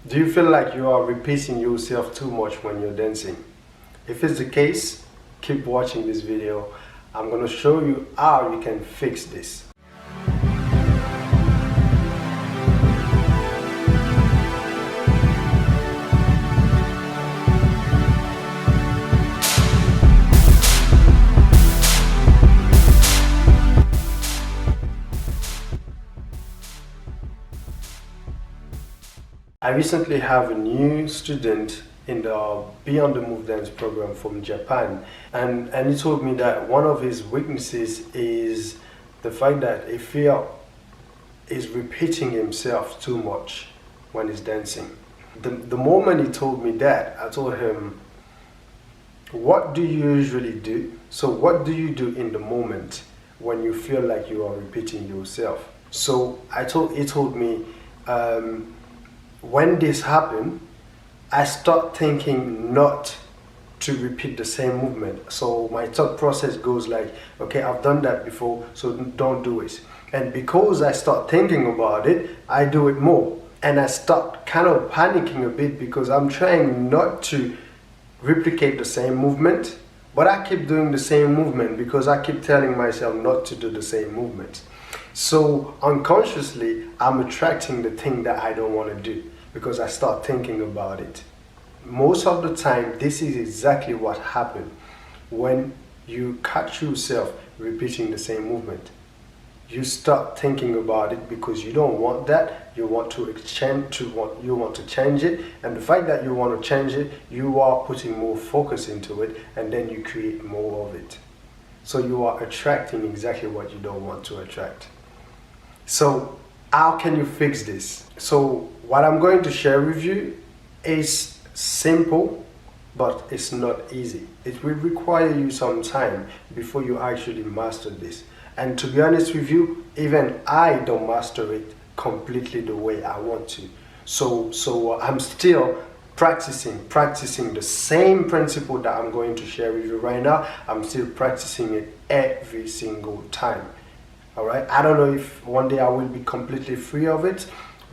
Do you feel like you are repeating yourself too much when you're dancing? If it's the case, keep watching this video. I'm going to show you how you can fix this. I recently have a new student in the Beyond the Move Dance program from Japan, and he told me that one of his weaknesses is the fact that he feels is repeating himself too much when he's dancing. The moment he told me that, I told him, what do you usually do? So what do you do in the moment when you feel like you are repeating yourself? So he told me, when this happened, I start thinking not to repeat the same movement. So my thought process goes like, okay, I've done that before, so don't do it. And because I start thinking about it, I do it more. And I start kind of panicking a bit because I'm trying not to replicate the same movement, but I keep doing the same movement because I keep telling myself not to do the same movement. So unconsciously, I'm attracting the thing that I don't want to do because I start thinking about it. Most of the time, this is exactly what happens when you catch yourself repeating the same movement. You start thinking about it because you don't want that. You want to you want to change it, and the fact that you want to change it, you are putting more focus into it, and then you create more of it. So you are attracting exactly what you don't want to attract. So how can you fix this? So what I'm going to share with you is simple, but it's not easy. It will require you some time before you actually master this. And to be honest with you, even I don't master it completely the way I want to. So I'm still practicing the same principle that I'm going to share with you right now. I'm still practicing it every single time. All right, I don't know if one day I will be completely free of it,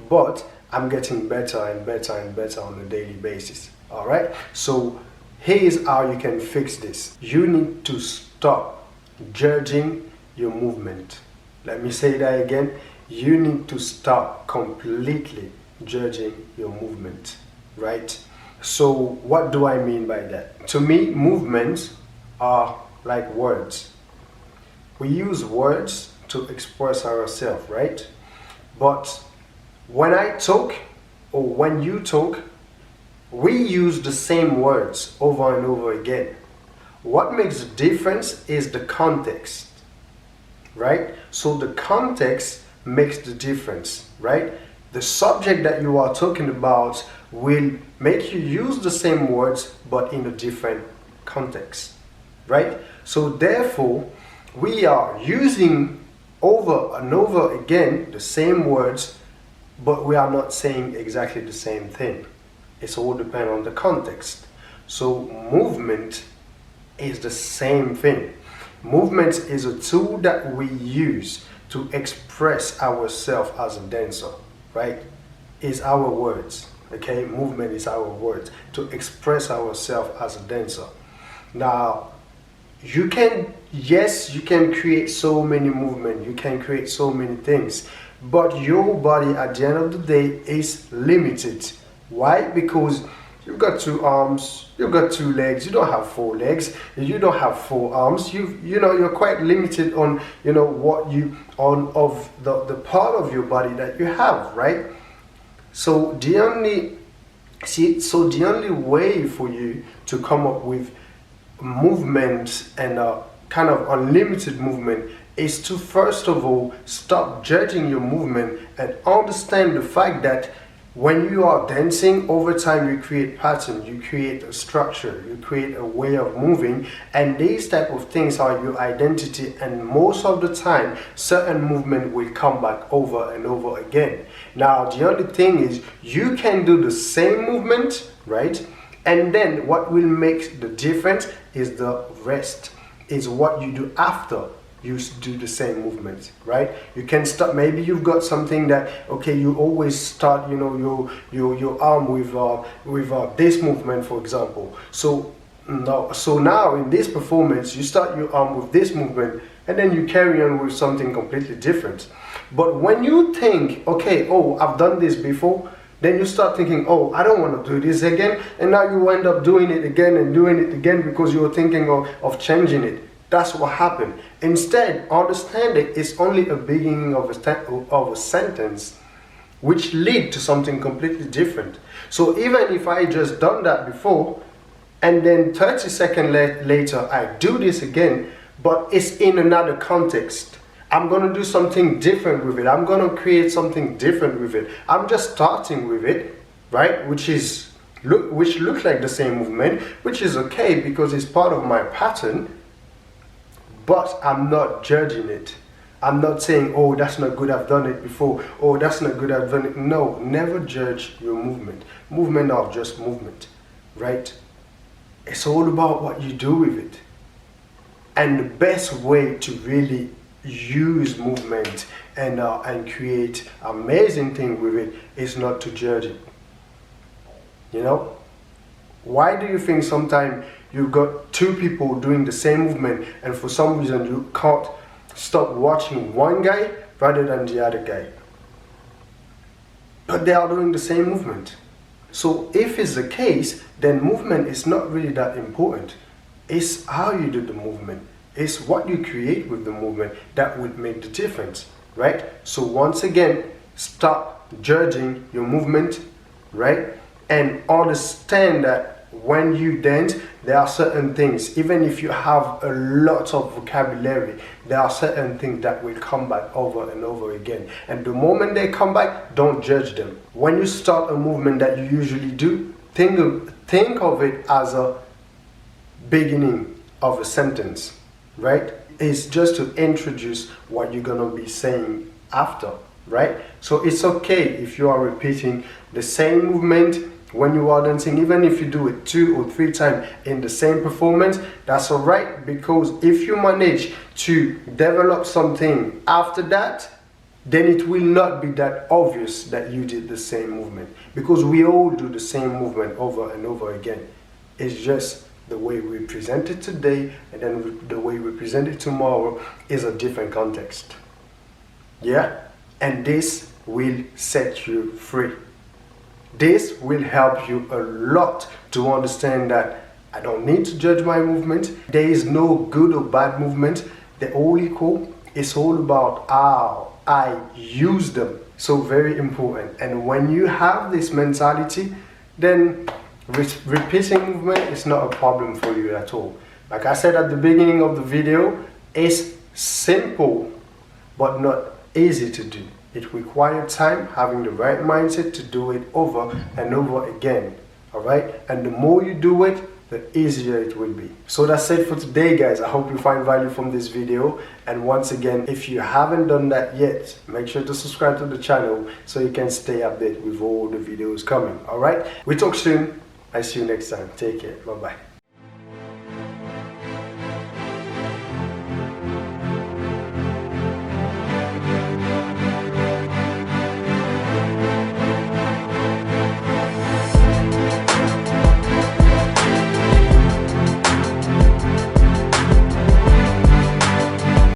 but I'm getting better and better and better on a daily basis. All right, so here's how you can fix this. You need to stop judging your movement. Let me say that again. You need to stop completely judging your movement, right? So what do I mean by that? To me, movements are like words. We use words to express ourselves, right? But when I talk or when you talk, we use the same words over and over again. What makes the difference is the context, right? So the context makes the difference, right? The subject that you are talking about will make you use the same words but in a different context, right? So therefore, we are using over and over again the same words, but we are not saying exactly the same thing. It's all depends on the context. So movement is the same thing. Movement is a tool that we use to express ourselves as a dancer, right? It's our words, okay? Movement is our words to express ourselves as a dancer. Now, you can create so many movements, you can create so many things, but your body at the end of the day is limited. Why? Because you've got 2 arms, you've got 2 legs, you don't have 4 legs, you don't have 4 arms, you're quite limited on what you of the part of your body that you have, right? So the only way for you to come up with movement and a kind of unlimited movement is to first of all stop judging your movement and understand the fact that when you are dancing, over time you create patterns, you create a structure, you create a way of moving, and these type of things are your identity, and most of the time certain movement will come back over and over again. Now the only thing is you can do the same movement, right? And then what will make the difference is the rest, is what you do after you do the same movements, right? You can start, maybe you've got something that, okay, you always start, you know, your arm with this movement, for example. So now in this performance, you start your arm with this movement, and then you carry on with something completely different. But when you think, okay, oh, I've done this before, then you start thinking, oh, I don't want to do this again, and now you end up doing it again and doing it again because you're thinking of changing it. That's what happened. Instead, understanding is only a beginning of a sentence which lead to something completely different. So even if I just done that before, and then 30 seconds later I do this again, but it's in another context, I'm going to do something different with it. I'm going to create something different with it. I'm just starting with it, right? Which looks like the same movement, which is okay because it's part of my pattern. But I'm not judging it. I'm not saying, oh, that's not good, I've done it before. Oh, that's not good, I've done it. No, never judge your movement. Movement are just movement, right? It's all about what you do with it. And the best way to really use movement and create amazing thing with it is not to judge it. You know? Why do you think sometimes you've got two people doing the same movement and for some reason you can't stop watching one guy rather than the other guy? But they are doing the same movement. So if it's the case, then movement is not really that important. It's how you do the movement. It's what you create with the movement that would make the difference, right? So once again, stop judging your movement, right? And understand that when you dance, there are certain things, even if you have a lot of vocabulary, there are certain things that will come back over and over again. And the moment they come back, don't judge them. When you start a movement that you usually do, think of it as a beginning of a sentence, right? It's just to introduce what you're gonna be saying after, right? So it's okay if you are repeating the same movement when you are dancing, even if you do it 2 or 3 times in the same performance, that's all right, because if you manage to develop something after that, then it will not be that obvious that you did the same movement, because we all do the same movement over and over again. It's just the way we present it today and then the way we present it tomorrow is a different context. Yeah? And this will set you free. This will help you a lot to understand that I don't need to judge my movement. There is no good or bad movement. They're all equal. It's all about how I use them. So very important. And when you have this mentality, then repeating movement is not a problem for you at all. Like I said at the beginning of the video, it's simple but not easy to do. It requires time, having the right mindset to do it over and over again. Alright? And the more you do it, the easier it will be. So that's it for today, guys. I hope you find value from this video. And once again, if you haven't done that yet, make sure to subscribe to the channel so you can stay updated with all the videos coming. Alright? We talk soon. I see you next time. Take care. Bye-bye.